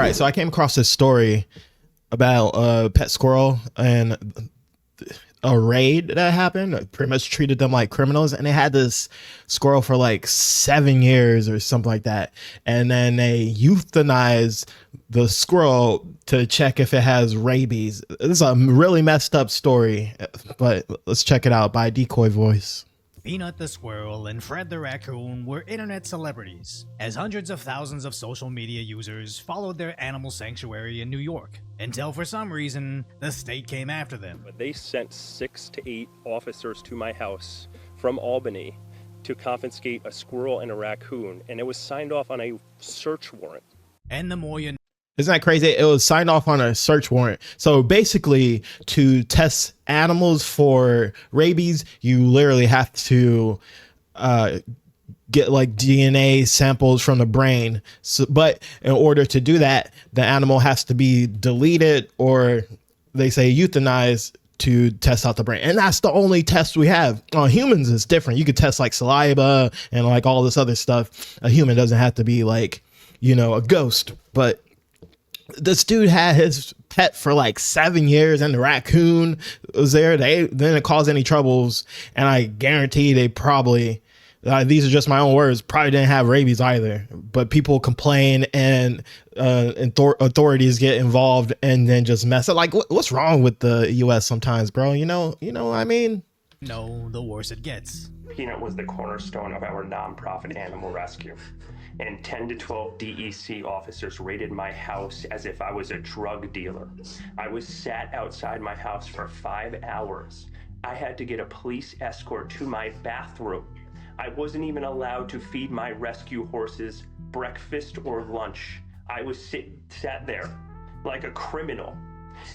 right, so I came across this story about a pet squirrel and a raid that happened. Pretty much treated them like criminals, and they had this squirrel for like 7 years or something like that. And then they euthanized the squirrel to check if it has rabies. This is a really messed up story, but let's check it out by DecoyVoice. Peanut the squirrel and Fred the raccoon were internet celebrities, as hundreds of thousands of social media users followed their animal sanctuary in New York, until for some reason, the state came after them. But they sent 6 to 8 officers to my house from Albany to confiscate a squirrel and a raccoon, and it was signed off on a search warrant. And the more you Isn't that crazy? It was signed off on a search warrant. So basically, to test animals for rabies, you literally have to get like DNA samples from the brain. So, but in order to do that, the animal has to be deleted, or they say euthanized, to test out the brain. And that's the only test we have. On humans, it's different. You could test like saliva and like all this other stuff. A human doesn't have to be like, you know, a ghost. But this dude had his pet for like 7 years, and the raccoon was there. They didn't cause any troubles, and I guarantee they probably, these are just my own words, probably didn't have rabies either. But people complain, and authorities get involved and then just mess up. Like, what's wrong with the U.S. sometimes, bro? You know what I mean? know, the worse it gets. Peanut was the cornerstone of our nonprofit animal rescue, and 10 to 12 DEC officers raided my house as if I was a drug dealer. I was sat outside my house for 5 hours. I had to get a police escort to my bathroom. I wasn't even allowed to feed my rescue horses breakfast or lunch. I was sat there like a criminal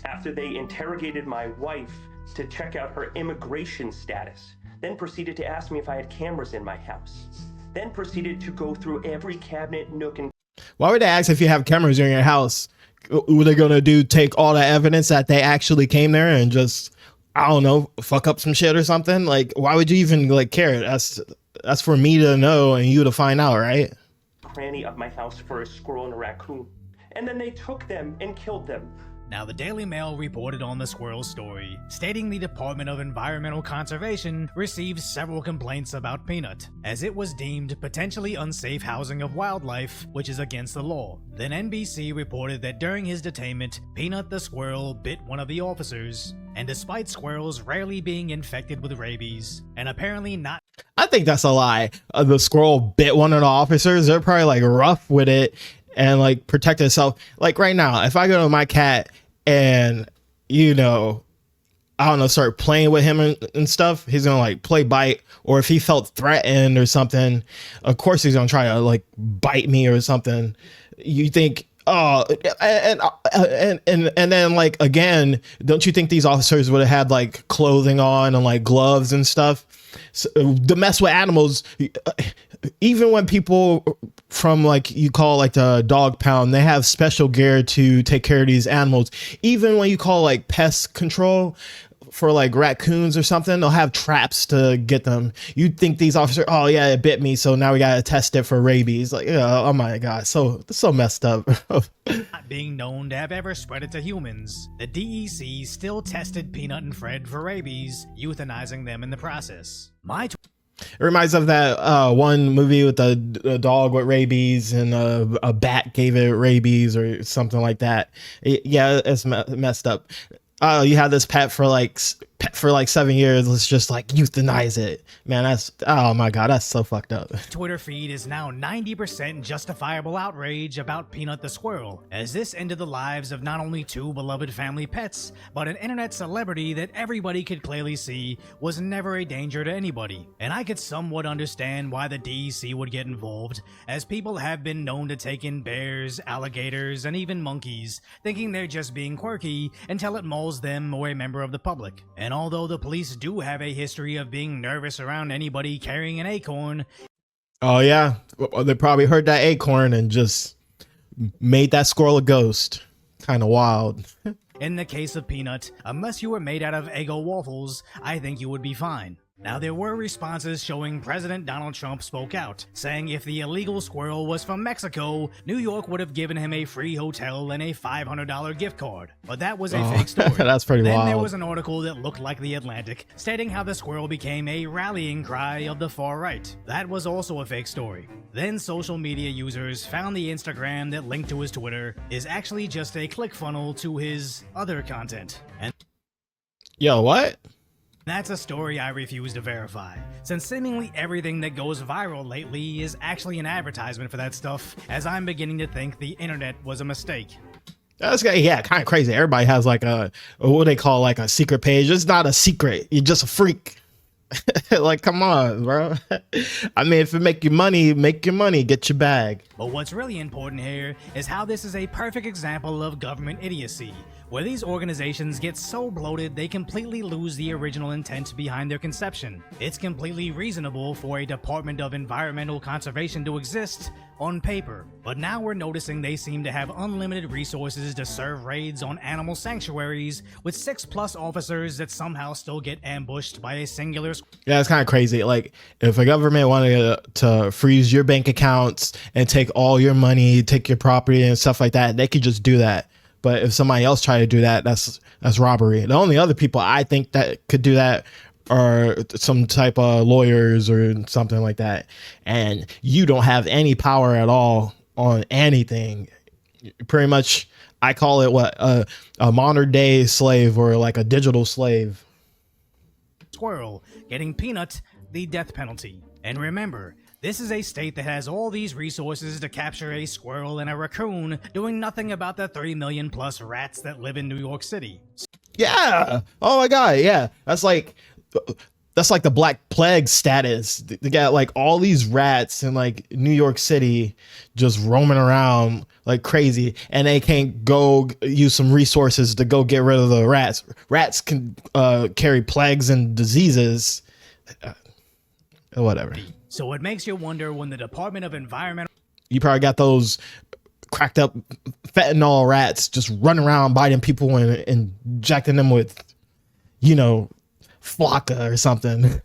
after they interrogated my wife to check out her immigration status, then proceeded to ask me if I had cameras in my house, then proceeded to go through every cabinet, nook, and... Why would they ask if you have cameras in your house? What are they gonna do? Take all the evidence that they actually came there and just, I don't know, fuck up some shit or something? Like, why would you even like care? That's for me to know and you to find out, right? Cranny of my house for a squirrel and a raccoon, and then they took them and killed them. Now, the Daily Mail reported on the squirrel story, stating the Department of Environmental Conservation received several complaints about Peanut, as it was deemed potentially unsafe housing of wildlife, which is against the law. Then NBC reported that during his detainment, Peanut the squirrel bit one of the officers, and despite squirrels rarely being infected with rabies, and apparently not... I think that's a lie. The squirrel bit one of the officers. They're probably like rough with it and like protect itself. Like right now, if I go to my cat and, you know, I don't know, start playing with him and stuff, he's gonna like play bite. Or if he felt threatened or something, of course he's gonna try to like bite me or something. You think, oh, and then like, again, don't you think these officers would have had like clothing on and like gloves and stuff? So, the mess with animals, even when people from like you call like the dog pound, they have special gear to take care of these animals. Even when you call like pest control for like raccoons or something, they'll have traps to get them. You'd think these officers, oh yeah, it bit me, so now we gotta test it for rabies. Like, yeah, oh my god, so messed up. Not being known to have ever spread it to humans, the DEC still tested Peanut and Fred for rabies, euthanizing them in the process. It reminds of that one movie with a dog with rabies and a bat gave it rabies or something like that. Yeah, it's messed up. You had this pet for like 7 years. Let's just like euthanize it, man. That's, oh my god, that's so fucked up. Twitter feed is now 90% justifiable outrage about Peanut the squirrel, as this ended the lives of not only 2 beloved family pets, but an internet celebrity that everybody could clearly see was never a danger to anybody. And I could somewhat understand why the DEC would get involved, as people have been known to take in bears, alligators, and even monkeys, thinking they're just being quirky until it mauls them or a member of the public. And although the police do have a history of being nervous around anybody carrying an acorn... Oh yeah, they probably heard that acorn and just made that squirrel a ghost. Kind of wild. In the case of Peanut, unless you were made out of Eggo waffles, I think you would be fine. Now, there were responses showing President Donald Trump spoke out, saying if the illegal squirrel was from Mexico, New York would have given him a free hotel and a $500 gift card. But that was a fake story. That's pretty then wild. There was an article that looked like The Atlantic, stating how the squirrel became a rallying cry of the far right. That was also a fake story. Then social media users found the Instagram that linked to his Twitter is actually just a ClickFunnels to his other content. And Yo, what? that's a story I refuse to verify, since seemingly everything that goes viral lately is actually an advertisement for that stuff, as I'm beginning to think the internet was a mistake. That's kind of crazy. Everybody has like what they call like a secret page. It's not a secret. You're just a freak. Like, come on, bro. I mean, if it make you money, get your bag. But what's really important here is how this is a perfect example of government idiocy, where these organizations get so bloated they completely lose the original intent behind their conception. It's completely reasonable for a Department of Environmental Conservation to exist on paper, but now we're noticing they seem to have unlimited resources to serve raids on animal sanctuaries with 6+ officers that somehow still get ambushed by a singular. Yeah, it's kind of crazy. Like, if a government wanted to freeze your bank accounts and take all your money, take your property and stuff like that, they could just do that. But if somebody else tried to do that, that's robbery. The only other people I think that could do that are some type of lawyers or something like that. And you don't have any power at all on anything. Pretty much, I call it a modern day slave, or like a digital slave. Squirrel getting Peanut the death penalty. And remember, this is a state that has all these resources to capture a squirrel and a raccoon, doing nothing about the 3 million+ rats that live in New York City. Yeah. Oh my God. Yeah. That's like the Black Plague status. They got like all these rats in like New York City just roaming around like crazy, and they can't go use some resources to go get rid of the rats. Rats can carry plagues and diseases. Whatever. So it makes you wonder when the Department of Environmental... You probably got those cracked up fentanyl rats just running around biting people and injecting them with, Flocka or something.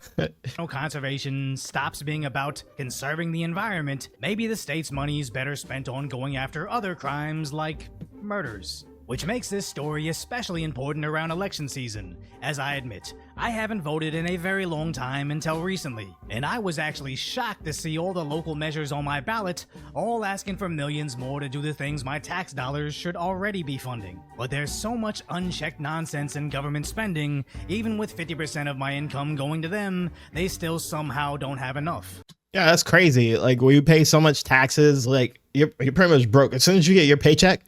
Conservation stops being about conserving the environment. Maybe the state's money is better spent on going after other crimes like murders. Which makes this story especially important around election season, as I admit, I haven't voted in a very long time until recently, and I was actually shocked to see all the local measures on my ballot all asking for millions more to do the things my tax dollars should already be funding. But there's so much unchecked nonsense in government spending, even with 50% of my income going to them, they still somehow don't have enough. Yeah, that's crazy. Like, we pay so much taxes, like you're pretty much broke. As soon as you get your paycheck,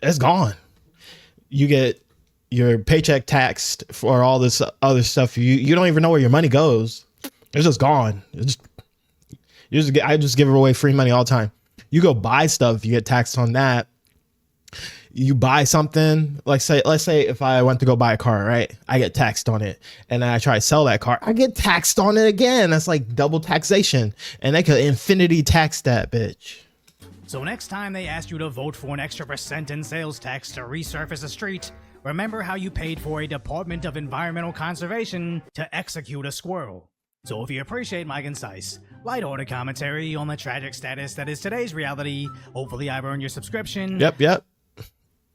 it's gone. You get your paycheck taxed for all this other stuff. You don't even know where your money goes. It's just gone. I just give away free money all the time. You go buy stuff, you get taxed on that. You buy something, let's say if I went to go buy a car, right? I get taxed on it. And then I try to sell that car, I get taxed on it again. That's like double taxation. And they could infinity tax that bitch. So next time they ask you to vote for an extra % in sales tax to resurface a street, remember how you paid for a Department of Environmental Conservation to execute a squirrel. So if you appreciate my concise, lighthearted commentary on the tragic status that is today's reality, hopefully I've earned your subscription. Yep.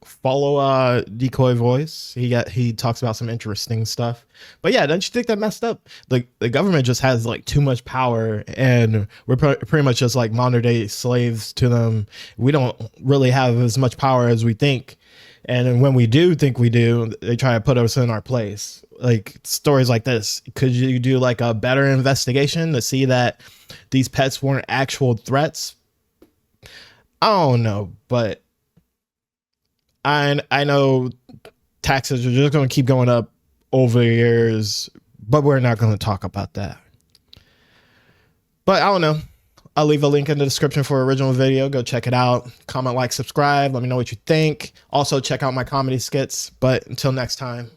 Follow DecoyVoice. He talks about some interesting stuff. But yeah, don't you think that messed up? The government just has like too much power, and we're pretty much just like modern day slaves to them. We don't really have as much power as we think, and when we do think we do, they try to put us in our place. Like stories like this, could you do like a better investigation to see that these pets weren't actual threats? I don't know, but I know taxes are just going to keep going up over the years, but we're not going to talk about that. But I don't know. I'll leave a link in the description for original video. Go check it out. Comment, like, subscribe. Let me know what you think. Also, check out my comedy skits. But until next time.